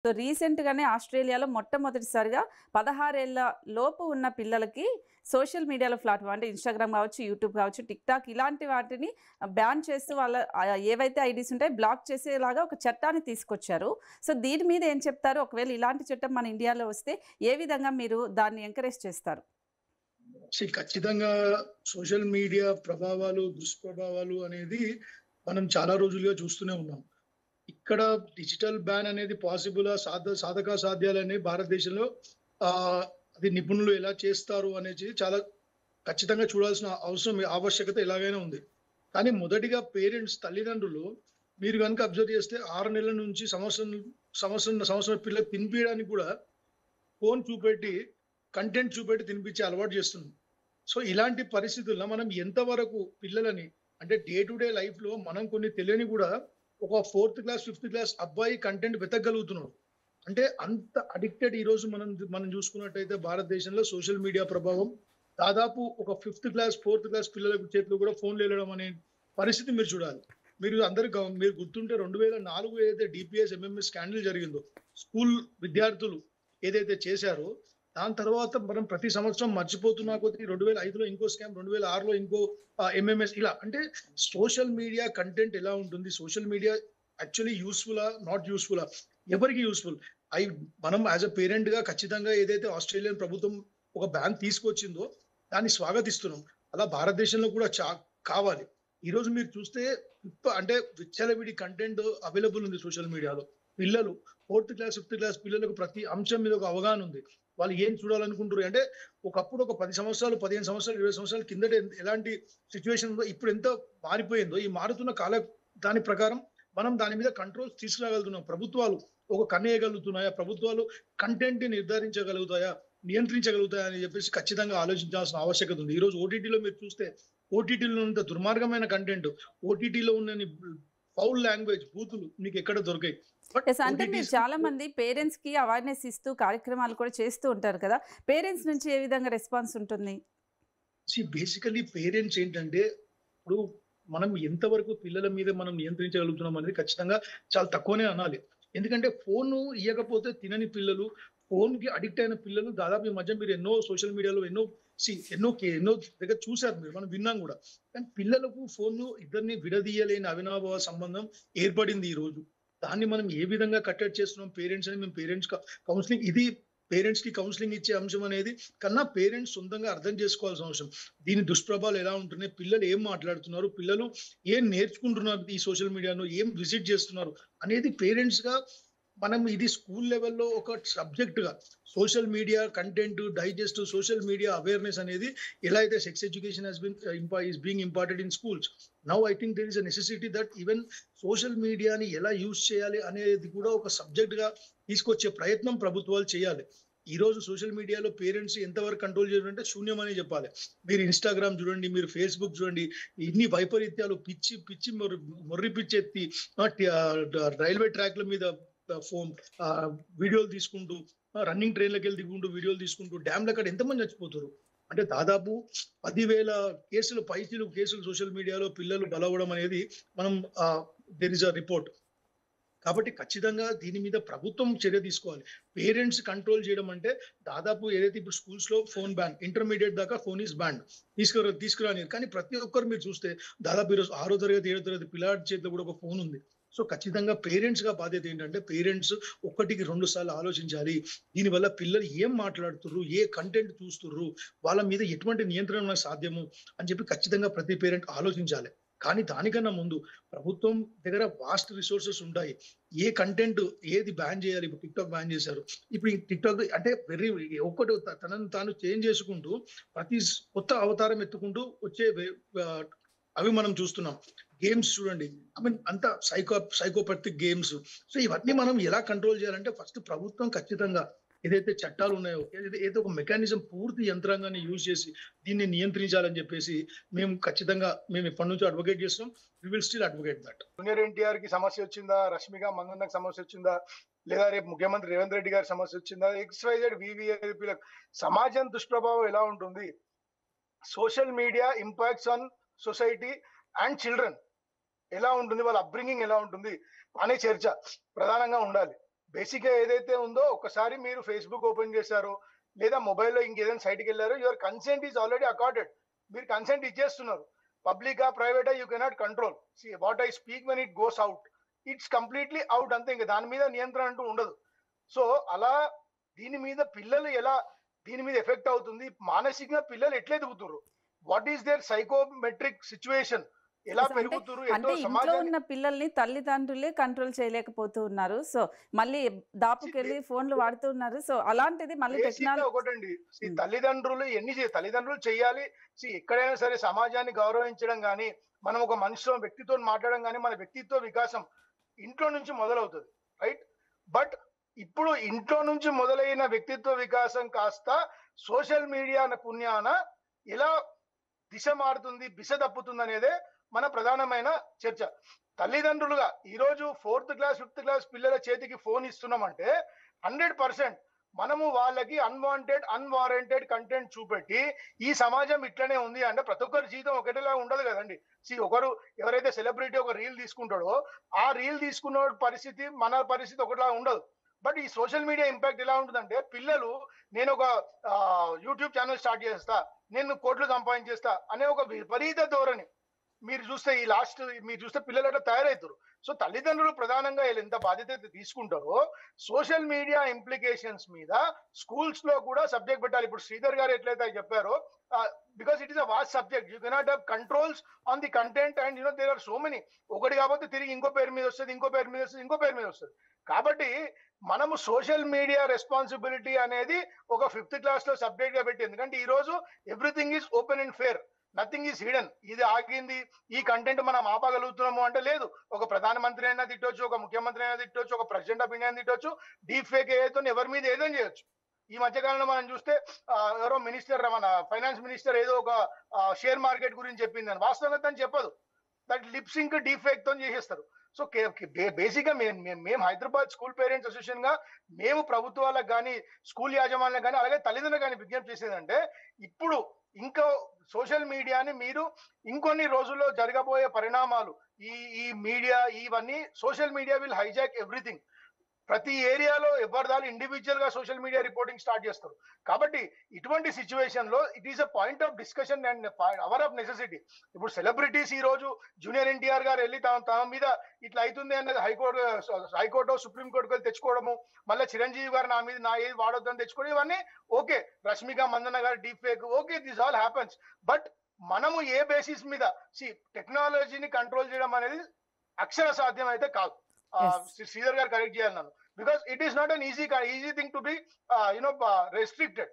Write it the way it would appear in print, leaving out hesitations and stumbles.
So రీసెంట్‌గానే ఆస్ట్రేలియాలో మొట్టమొదటిసారిగా 16 ఏళ్ల లోపు ఉన్న పిల్లలకి సోషల్ మీడియాలో ప్లాట్‌ఫార్మ్ అంటే ఇన్‌స్టాగ్రామ్ కావచ్చు, యూట్యూబ్ కావచ్చు, టిక్‌టాక్ ఇలాంటి వాటిని బ్యాన్ చేస్తూ వాళ్ళ ఏవైతే ఐడీస్ ఉంటాయో బ్లాక్ చేసేలాగా ఒక చట్టాన్ని తీసుకొచ్చారు. సో దీని మీద ఏం చెప్తారు? ఒకవేళ ఇలాంటి చట్టం మన ఇండియాలో వస్తే ఏ విధంగా మీరు దాన్ని ఎంకరేజ్ చేస్తారు? ఖచ్చితంగా సోషల్ మీడియా ప్రభావాలు, దుష్ప్రభావాలు అనేది మనం చాలా రోజులుగా చూస్తూనే ఉన్నాం. ఇక్కడ డిజిటల్ బ్యాన్ అనేది పాసిబులా? సాధకాసాధ్యాలనేవి భారతదేశంలో అది నిపుణులు ఎలా చేస్తారు అనేది చాలా ఖచ్చితంగా చూడాల్సిన ఆవశ్యకత ఎలాగైనా ఉంది. కానీ మొదటిగా పేరెంట్స్, తల్లిదండ్రులు మీరు గనుక అబ్జర్వ్ చేస్తే 6 నెలల నుంచి సంవత్సరం పిల్లలకి తినిపియడానికి కూడా ఫోను చూపెట్టి, కంటెంట్ చూపెట్టి తినిపించే అలవాటు చేస్తున్నాం. సో, ఇలాంటి పరిస్థితుల్లో మనం ఎంతవరకు పిల్లలని అంటే డే టు డే లైఫ్‌లో మనం కొన్ని తెలియనివి గూడా ఒక ఫోర్త్ క్లాస్, ఫిఫ్త్ క్లాస్ అబ్బాయి కంటెంట్ వెతకగలుగుతున్నాడు. అంటే అంత అడిక్టెడ్ ఈరోజు మనం చూసుకున్నట్టయితే భారతదేశంలో సోషల్ మీడియా ప్రభావం దాదాపు ఒక ఫిఫ్త్ క్లాస్, ఫోర్త్ క్లాస్ పిల్లల చేతిలో కూడా ఫోన్‌లెళ్ళడం అనే పరిస్థితి మీరు చూడాలి. మీరు గుర్తుంటే 2004 ఏదైతే డీపీఎస్, ఎంఎంఎస్ స్కాండల్ జరిగిందో, స్కూల్ విద్యార్థులు ఏదైతే చేశారో, దాని తర్వాత మనం ప్రతి సంవత్సరం మర్చిపోతున్నా కొద్దీ 2005లో ఇంకో స్కామ్, 2006లో ఇంకో ఎంఎంఎస్ ఇలా అంటే సోషల్ మీడియా కంటెంట్ ఎలా ఉంటుంది? సోషల్ మీడియా యాక్చువల్లీ యూజ్‌ఫులా? నాట్ యూజ్‌ఫులా? ఎవరికి యూజ్‌ఫుల్? అయి మనం యాస్ ఎ పేరెంట్‌గా ఖచ్చితంగా ఏదైతే ఆస్ట్రేలియన్ ప్రభుత్వం ఒక బ్యాన్ తీసుకొచ్చిందో దాన్ని స్వాగతిస్తున్నాం. అలా భారతదేశంలో కూడా కావాలి. ఈరోజు మీరు చూస్తే అంటే విచ్చలవిడి కంటెంట్ అవైలబుల్ ఉంది సోషల్ మీడియాలో. పిల్లలు ఫోర్త్ క్లాస్, ఫిఫ్త్ క్లాస్ పిల్లలకు ప్రతి అంశం మీద ఒక అవగాహన ఉంది. వాళ్ళు ఏం చూడాలనుకుంటుర్రు అంటే ఒకప్పుడు ఒక 10 సంవత్సరాలు, 15 సంవత్సరాలు, 20 సంవత్సరాల కిందట ఎలాంటి సిట్యుయేషన్ ఉందో ఇప్పుడు ఎంత మారిపోయిందో, ఈ మారుతున్న దాని ప్రకారం మనం దాని మీద కంట్రోల్స్ తీసుకురాగలుగుతున్నాం. ప్రభుత్వాలు ఒక కన్నేయగలుగుతున్నాయా? ప్రభుత్వాలు కంటెంట్‌ని నిర్ధారించగలుగుతాయా? నియంత్రించగలుగుతాయా? అని చెప్పేసి ఖచ్చితంగా ఆలోచించాల్సిన ఆవశ్యకత ఉంది. ఈరోజు ఓటీటీలో మీరు చూస్తే ఓటీటీలో ఉన్నంత దుర్మార్గమైన కంటెంట్, ఓటీటీలో ఉన్నన్ని ఫౌల్ లాంగ్వేజ్ బూతులు మీకెక్కడ దొరకయి. But yes. అంటే మీరు ఓటీటీస్ చాలామంది పేరెంట్స్‌కి అవేర్‌నెస్ ఇస్తూ కార్యక్రమాలు కూడా చేస్తూ ఉంటారు కదా! పేరెంట్స్ నుంచి ఏ విధంగా రెస్పాన్స్ ఉంటుంది? బేసికల్లీ పేరెంట్స్ ఏంటంటే, ఇప్పుడు మనం ఎంతవరకు పిల్లల మీద మనం నియంత్రించగలుగుతున్నాం అనేది ఖచ్చితంగా చాలా తక్కువనే అనాలి. ఎందుకంటే ఫోను ఇయ్యకపోతే తినని పిల్లలు, ఫోన్‌కి అడిక్ట్ అయిన పిల్లలు దాదాపు ఈ మధ్య మీరు ఎన్నో సోషల్ మీడియాలో ఎన్నో దగ్గర చూసారు మీరు. మనం విన్నాం గూడా. కానీ పిల్లలకు ఫోను ఇద్దరిని విడదీయలేని అవినాభావ సంబంధం ఏర్పడింది ఈరోజు. దాన్ని మనం ఏ విధంగా కట్టడి చేస్తున్నాం పేరెంట్స్ అని మేము పేరెంట్స్ కౌన్సెలింగ్ ఇది పేరెంట్స్‌కి కౌన్సెలింగ్ ఇచ్చే అంశం అనేది కన్నా పేరెంట్స్ సొంతంగా అర్థం చేసుకోవాల్సిన అవసరం. దీని దుష్ప్రభావాలు ఎలా ఉంటున్నాయి? పిల్లలు ఏం మాట్లాడుతున్నారు? పిల్లలు ఏం నేర్చుకుంటున్నారు ఈ సోషల్ మీడియాలో? ఏం విజిట్ చేస్తున్నారు? అనేది పేరెంట్స్‌గా మనం ఇది స్కూల్ లెవెల్‌లో ఒక సబ్జెక్ట్‌గా social media content digest, social media awareness అనేది ఎలా అయితే sex education is being imparted in schools. Now I think there is a necessity that even social మీడియాని ఎలా యూజ్ చేయాలి అనేది కూడా ఒక సబ్జెక్ట్‌గా తీసుకొచ్చే ప్రయత్నం ప్రభుత్వాలు చేయాలి. ఈరోజు సోషల్ మీడియాలో పేరెంట్స్ ఎంతవరకు కంట్రోల్ చేయాలంటే శూన్యమనే చెప్పాలి. మీరు ఇన్‌స్టాగ్రామ్ చూడండి, మీరు ఫేస్‌బుక్ చూడండి. ఇన్ని వైపరీత్యాలు పిచ్చి పిచ్చి మొర్రి పిచ్చెత్తి రైల్వే ట్రాక్‌ల మీద ఫోన్ వీడియోలు తీసుకుంటూ, రన్నింగ్ ట్రైన్‌లకెళ్ళి దిగుకుంటూ వీడియోలు తీసుకుంటూ డ్యామ్‌ల కాడ ఎంతమంది చచ్చిపోతుర్రు. అంటే దాదాపు 10,000 కేసులు సోషల్ మీడియాలో పిల్లలు బలవ్వడం అనేది మనం దేర్ ఈస్ ఎ రిపోర్ట్. కాబట్టి ఖచ్చితంగా దీని మీద ప్రభుత్వం చర్య తీసుకోవాలి. పేరెంట్స్ కంట్రోల్ చేయడం అంటే దాదాపు ఏదైతే ఇప్పుడు స్కూల్స్‌లో ఫోన్ బ్యాన్. ఇంటర్మీడియేట్ దాకా ఫోన్ ఈస్ బ్యాన్డ్. తీసుకురానియరు. కానీ ప్రతి ఒక్కరు మీరు చూస్తే దాదాపు ఈరోజు 6 తరగతి, 7 తరగతి పిల్లాడి చేతిలో కూడా ఒక ఫోన్ ఉంది. సో ఖచ్చితంగా పేరెంట్స్‌గా బాధ్యత ఏంటంటే పేరెంట్స్ ఒక్కటికి 2 సార్లు ఆలోచించాలి. దీనివల్ల పిల్లలు ఏం మాట్లాడుతుర్రు? ఏ కంటెంట్ చూస్తుర్రు? వాళ్ళ మీద ఎటువంటి నియంత్రణ మనకు సాధ్యము అని చెప్పి ఖచ్చితంగా ప్రతి పేరెంట్ ఆలోచించాలి. కానీ దానికన్నా ముందు ప్రభుత్వం దగ్గర వాస్ట్ రిసోర్సెస్ ఉంటాయి. ఏ కంటెంట్ ఏది బ్యాన్ చేయాలి? ఇప్పుడు టిక్‌టాక్ బ్యాన్ చేశారు. ఇప్పుడు ఈ టిక్‌టాక్ అంటే ఒక్కటి తనను తాను చేంజ్ చేసుకుంటూ కొత్త అవతారం ఎత్తుకుంటూ వచ్చే ఆహ్, అవి మనం చూస్తున్నాం. గేమ్స్ చూడండి. ఐ మీన్ అంతా సైకోపాథిక్ గేమ్స్. సో ఇవన్నీ మనం ఎలా కంట్రోల్ చేయాలంటే ఫస్ట్ ప్రభుత్వం ఖచ్చితంగా ఏదైతే చట్టాలున్నాయో ఏదైతే ఒక మెకానిజం పూర్తి యంత్రాంగాన్ని యూజ్ చేసి దీన్ని నియంత్రించాలని చెప్పేసి మేము ఎప్పటినుంచో అడ్వొకేట్ చేస్తున్నాం. We will still advocate that. Junior NTR కి సమస్య వచ్చిందా? రష్మిక మందన్నకి సమస్య వచ్చిందా? లేదా రేపు ముఖ్యమంత్రి రేవంత్ రెడ్డి గారి సమస్య వచ్చిందా? ఎక్స్‌వైజెడ్ వీవీఐపీలకు సమాజం దుష్ప్రభావం ఎలా ఉంటుంది? Social media impacts on society and children ఎలా ఉంటుంది? వాళ్ళ అప్బ్రింగింగ్ ఎలా ఉంటుంది? అనే చర్చ ప్రధానంగా ఉండాలి. బేసిక్ గా ఏదైతే ఉందో ఒకసారి మీరు ఫేస్బుక్ ఓపెన్ చేశారో లేదా మొబైల్లో ఇంకేదైనా సైట్కి వెళ్ళారో your consent is already accorded. మీరు కన్సెంట్ ఇచ్చేస్తున్నారు. పబ్లికా ప్రైవేటా you cannot control. See what I speak when it goes out, it's completely out అంతే. ఇంకా దాని మీద నియంత్రణ అంటూ ఉండదు. సో అలా దీని మీద పిల్లలు ఎలా దీని మీద ఎఫెక్ట్ అవుతుంది, మానసికంగా పిల్లలు ఎట్లా ఎదుగుతున్నారు, what is there psychometric situation, ఎలా అంటే పెరుగుతున్నారు, అంటే ఎటో ఇంట్లో సమాజాన్ని ఉన్న పిల్లల్ని తల్లిదండ్రులే కంట్రోల్ చేయలేకపోతూ ఉన్నారు. సో మళ్ళీ దాపుకెళ్ళి ఫోన్లు వాడుతూ ఉన్నారు. సో అలాంటిది మళ్ళీ బేసిక్ గా టెక్నాలజీ. ఒకటండి. తల్లిదండ్రులు తల్లిదండ్రులు చెయ్యాలి. ఎక్కడైనా సరే సమాజాన్ని గౌరవించడం గానీ, మనం ఒక మనిషితో వ్యక్తితో మాట్లాడడం గానీ, మన వ్యక్తిత్వ వికాసం ఇంట్లో నుంచి మొదలవుతుంది, రైట్? బట్ ఇప్పుడు ఇంట్లో నుంచి మొదలైన వ్యక్తిత్వ వికాసం కాస్త సోషల్ మీడియా పుణ్యాన ఎలా దిశ మారుతుంది, దిశ తప్పుతుంది అనేదే మన ప్రధానమైన చర్చ. తల్లిదండ్రులుగా ఈరోజు 4th క్లాస్ 5th క్లాస్ పిల్లల చేతికి ఫోన్ ఇస్తున్నామంటే 100% మనము వాళ్ళకి అన్వారెంటెడ్ కంటెంట్ చూపెట్టి ఈ సమాజం ఇట్లనే ఉంది అంటే ప్రతి ఒక్కరి జీవితం ఒకటిలా ఉండదు కదండి. ఒకరు ఎవరైతే సెలబ్రిటీ ఒక రీల్ తీసుకుంటాడో ఆ రీల్ తీసుకున్న పరిస్థితి మన పరిస్థితి ఒకటిలా ఉండదు. బట్ ఈ సోషల్ మీడియా ఇంపాక్ట్ ఎలా ఉంటుందంటే పిల్లలు నేను ఒక యూట్యూబ్ ఛానల్ స్టార్ట్ చేస్తా, నేను కోట్లు సంపాదించేస్తా అనే ఒక విపరీత ధోరణి మీరు చూస్తే పిల్లలు అట్లా తయారవుతారు. సో తల్లిదండ్రులు ప్రధానంగా వీళ్ళు ఎంత బాధ్యత అయితే తీసుకుంటారో సోషల్ మీడియా ఇంప్లికేషన్స్ మీద స్కూల్స్ లో కూడా సబ్జెక్ట్ పెట్టాలి. ఇప్పుడు శ్రీధర్ గారు ఎట్లయితే చెప్పారో, because it is a vast subject, you cannot have controls on the content and there are so many. ఒకటి కాకపోతే తిరిగి ఇంకో పేరు మీద వస్తుంది, ఇంకో పేరు మీద వస్తుంది, ఇంకో పేరు మీద వస్తుంది. కాబట్టి మనము సోషల్ మీడియా రెస్పాన్సిబిలిటీ అనేది ఒక 5th క్లాస్ లో సబ్జెక్ట్ గా పెట్టి, ఎందుకంటే ఈ రోజు everything is open and fair, nothing is hidden. ఇది ఆగింది, ఈ కంటెంట్ మనం ఆపగలుగుతున్నాము అంటే లేదు. ఒక ప్రధానమంత్రి అయినా తిట్టొచ్చు, ఒక ముఖ్యమంత్రి అయినా తిట్టొచ్చు, ఒక ప్రెసిడెంట్ ఆఫ్ ఇండియా తిట్టొచ్చు, డీప్ ఫేక్ ఏదైతే ఎవరి మీద ఏదైనా చేయొచ్చు. ఈ మధ్యకాలంలో మనం చూస్తే ఎవరో మినిస్టర్, మన ఫైనాన్స్ మినిస్టర్ ఏదో ఒక షేర్ మార్కెట్ గురించి చెప్పిందని, వాస్తవంగా తను చెప్పదు. That lip sync deep fake తో చేసేస్తారు. సో బేసిక్ గా మేము హైదరాబాద్ స్కూల్ పేరెంట్స్ అసోసియేషన్ గా మేము ప్రభుత్వాలకు కానీ స్కూల్ యాజమాన్యాలకు కానీ అలాగే తల్లిదండ్రులకు కానీ విజ్ఞప్తి చేసేదంటే, ఇప్పుడు ఇంకా సోషల్ మీడియాని మీరు ఇంకొన్ని రోజుల్లో జరగబోయే పరిణామాలు, ఈ మీడియా ఇవన్నీ social media will hijack everything. ప్రతి ఏరియాలో ఎవరిదాలు ఇండివిజువల్ గా సోషల్ మీడియా రిపోర్టింగ్ స్టార్ట్ చేస్తారు. కాబట్టి ఇటువంటి సిచ్యువేషన్ లో it is a point of discussion and hour of necessity. ఇప్పుడు సెలబ్రిటీస్ ఈ రోజు జూనియర్ ఎన్టీఆర్ గారు వెళ్ళి తమ మీద ఇట్లా అవుతుంది అన్నది హైకోర్టు సుప్రీంకోర్టుకు వెళ్ళి తెచ్చుకోవడము, మళ్ళీ చిరంజీవి గారు నా ఏది వాడొద్దని తెచ్చుకోవడం, ఇవన్నీ ఓకే. రష్మిక మందన్న గారు deep fake, okay, this all happens. But మనము ఏ బేసిస్ మీద టెక్నాలజీని కంట్రోల్ చేయడం అనేది అక్షర సాధ్యం అయితే కాదు. శ్రీధర్ గారు కరెక్ట్ చేయాలి నన్ను, because it is not an easy thing to be restricted.